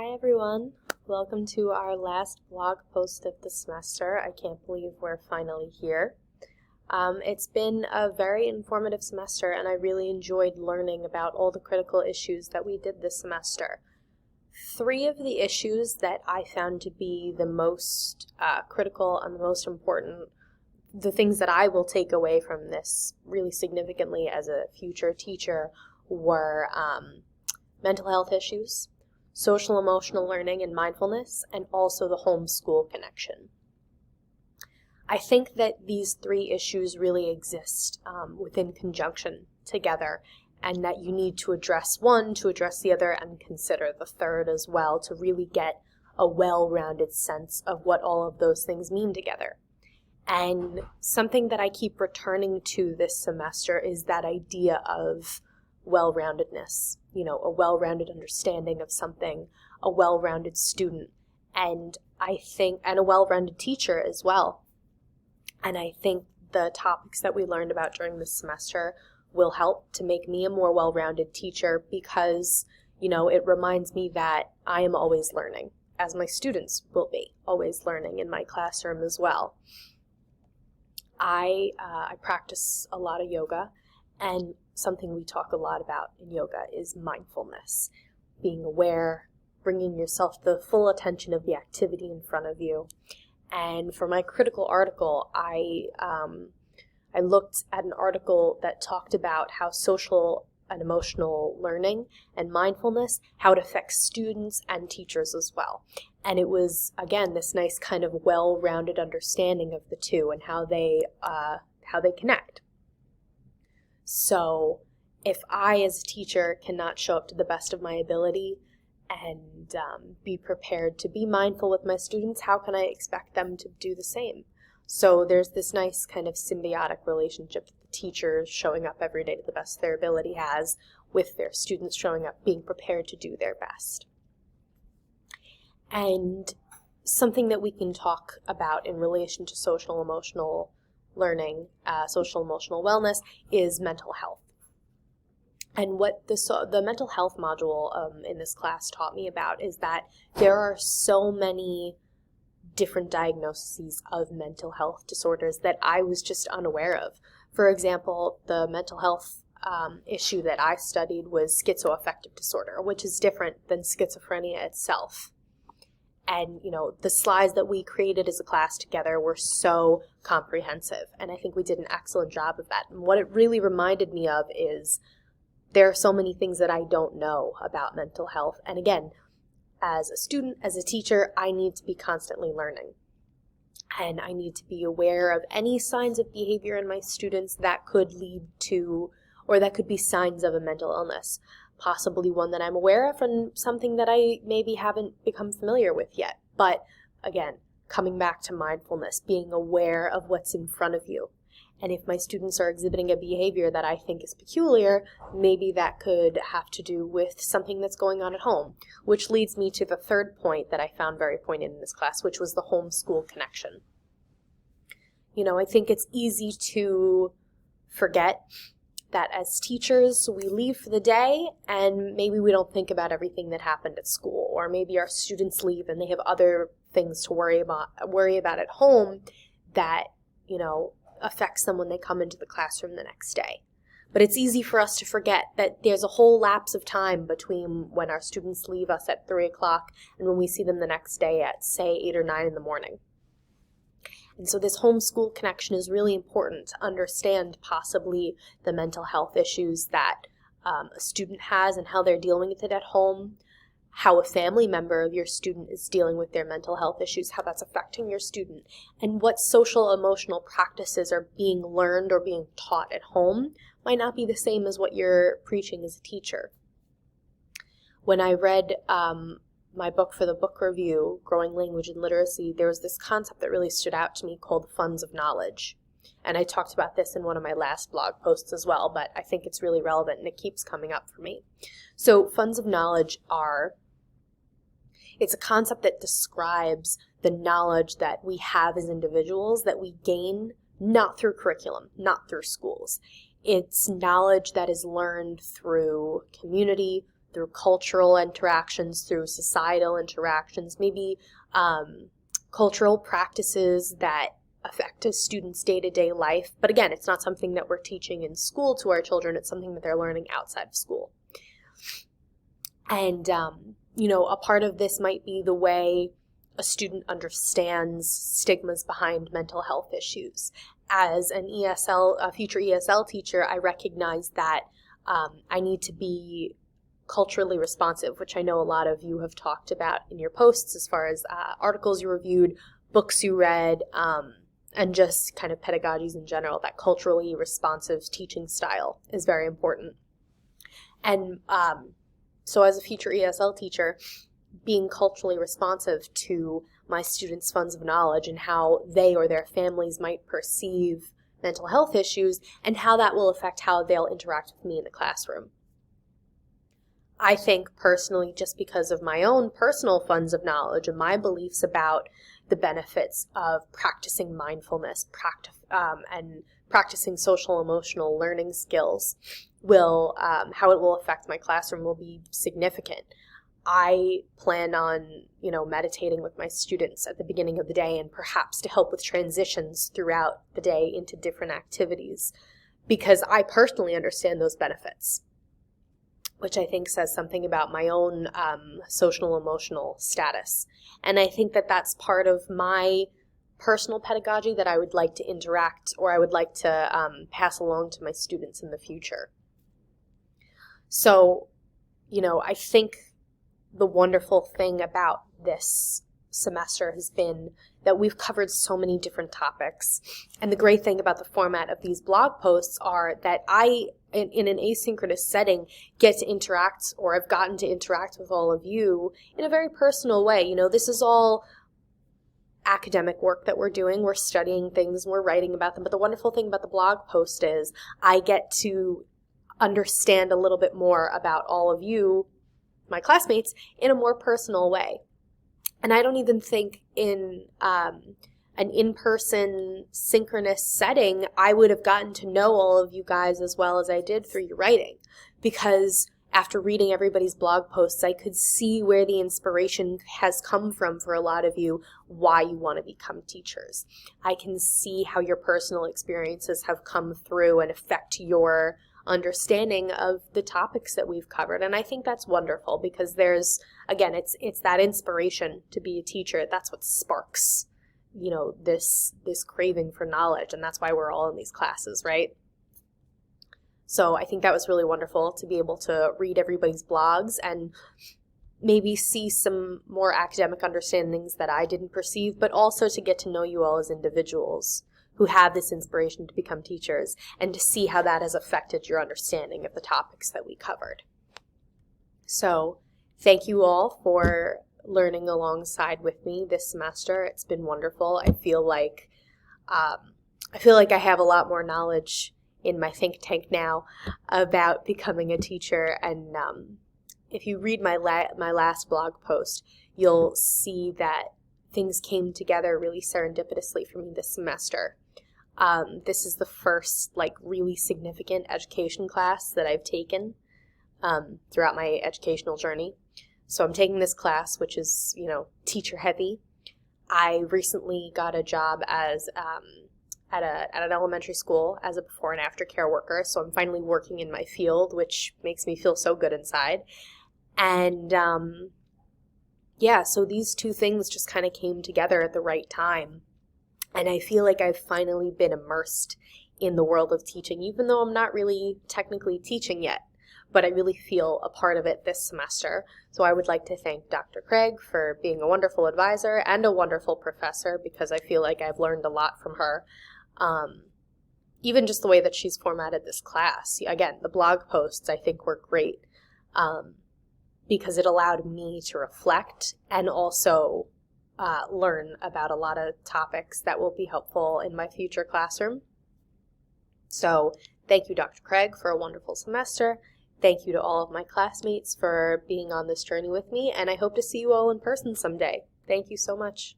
Hi everyone, welcome to our last blog post of the semester. I can't believe we're finally here. It's been a very informative semester and I really enjoyed learning about all the critical issues that we did this semester. Three of the issues that I found to be the most critical and the most important, the things that I will take away from this really significantly as a future teacher, were mental health issues, social emotional learning and mindfulness, and also the homeschool connection. I think that these three issues really exist within conjunction together, and that you need to address one to address the other and consider the third as well to really get a well-rounded sense of what all of those things mean together. And something that I keep returning to this semester is that idea of well-roundedness, a well-rounded understanding of something, a well-rounded student, and a well-rounded teacher as well. And I think the topics that we learned about during this semester will help to make me a more well-rounded teacher because, it reminds me that I am always learning, as my students will be always learning in my classroom as well. I practice a lot of yoga, and something we talk a lot about in yoga is mindfulness, being aware, bringing yourself the full attention of the activity in front of you. And for my critical article, I looked at an article that talked about how social and emotional learning and mindfulness, how it affects students and teachers as well. And it was, again, this nice kind of well-rounded understanding of the two and how they connect. So if I, as a teacher, cannot show up to the best of my ability and be prepared to be mindful with my students, how can I expect them to do the same? So there's this nice kind of symbiotic relationship that the teacher showing up every day to the best their ability has with their students showing up, being prepared to do their best. And something that we can talk about in relation to social emotional learning, social emotional wellness, is mental health. And what the mental health module in this class taught me about is that there are so many different diagnoses of mental health disorders that I was just unaware of. For example, the mental health issue that I studied was schizoaffective disorder, which is different than schizophrenia itself. And, the slides that we created as a class together were so comprehensive, and I think we did an excellent job of that. And what it really reminded me of is there are so many things that I don't know about mental health. And again, as a student, as a teacher, I need to be constantly learning. And I need to be aware of any signs of behavior in my students that could lead to, or that could be signs of a mental illness. Possibly one that I'm aware of and something that I maybe haven't become familiar with yet. But again, coming back to mindfulness, being aware of what's in front of you. And if my students are exhibiting a behavior that I think is peculiar, maybe that could have to do with something that's going on at home, which leads me to the third point that I found very poignant in this class, which was the homeschool connection. I think it's easy to forget that as teachers, we leave for the day and maybe we don't think about everything that happened at school, or maybe our students leave and they have other things to worry about at home that, affects them when they come into the classroom the next day. But it's easy for us to forget that there's a whole lapse of time between when our students leave us at 3 o'clock and when we see them the next day at, say, 8 or 9 in the morning. And so this homeschool connection is really important to understand possibly the mental health issues that a student has and how they're dealing with it at home, how a family member of your student is dealing with their mental health issues, how that's affecting your student, and what social emotional practices are being learned or being taught at home might not be the same as what you're preaching as a teacher. When I read my book for the book review, Growing Language and Literacy, there was this concept that really stood out to me called funds of knowledge. And I talked about this in one of my last blog posts as well, but I think it's really relevant and it keeps coming up for me. So funds of knowledge it's a concept that describes the knowledge that we have as individuals that we gain not through curriculum, not through schools. It's knowledge that is learned through community, through cultural interactions, through societal interactions, maybe cultural practices that affect a student's day-to-day life. But again, it's not something that we're teaching in school to our children. It's something that they're learning outside of school. And, a part of this might be the way a student understands stigmas behind mental health issues. As a future ESL teacher, I recognize that I need to be culturally responsive, which I know a lot of you have talked about in your posts as far as articles you reviewed, books you read, and just kind of pedagogies in general. That culturally responsive teaching style is very important. And so as a future ESL teacher, being culturally responsive to my students' funds of knowledge and how they or their families might perceive mental health issues and how that will affect how they'll interact with me in the classroom. I think personally, just because of my own personal funds of knowledge and my beliefs about the benefits of practicing mindfulness, and practicing social emotional learning skills, how it will affect my classroom will be significant. I plan on, meditating with my students at the beginning of the day and perhaps to help with transitions throughout the day into different activities, because I personally understand those benefits, which I think says something about my own social emotional status. And I think that that's part of my personal pedagogy that I would like to interact, or I would like to pass along to my students in the future. So, I think the wonderful thing about this semester has been that we've covered so many different topics. And the great thing about the format of these blog posts are that I, in an asynchronous setting, get to interact, or I've gotten to interact with all of you in a very personal way. This is all academic work that we're doing. We're studying things, we're writing about them. But the wonderful thing about the blog post is I get to understand a little bit more about all of you, my classmates, in a more personal way. And I don't even think in an in-person synchronous setting, I would have gotten to know all of you guys as well as I did through your writing. Because after reading everybody's blog posts, I could see where the inspiration has come from for a lot of you, why you want to become teachers. I can see how your personal experiences have come through and affect your understanding of the topics that we've covered. And I think that's wonderful because there's, again, it's that inspiration to be a teacher. That's what sparks, this craving for knowledge. And that's why we're all in these classes, right? So I think that was really wonderful to be able to read everybody's blogs and maybe see some more academic understandings that I didn't perceive, but also to get to know you all as individuals who have this inspiration to become teachers, and to see how that has affected your understanding of the topics that we covered. So thank you all for learning alongside with me this semester. It's been wonderful. I feel like I have a lot more knowledge in my think tank now about becoming a teacher. And if you read my last blog post, you'll see that things came together really serendipitously for me this semester. This is the first really significant education class that I've taken throughout my educational journey. So I'm taking this class, which is, teacher heavy. I recently got a job as at an elementary school as a before and after care worker. So I'm finally working in my field, which makes me feel so good inside. And so these two things just kind of came together at the right time. And I feel like I've finally been immersed in the world of teaching, even though I'm not really technically teaching yet, but I really feel a part of it this semester. So I would like to thank Dr. Craig for being a wonderful advisor and a wonderful professor, because I feel like I've learned a lot from her. Even just the way that she's formatted this class. Again, the blog posts I think were great because it allowed me to reflect and also learn about a lot of topics that will be helpful in my future classroom. So thank you, Dr. Craig, for a wonderful semester. Thank you to all of my classmates for being on this journey with me, and I hope to see you all in person someday. Thank you so much.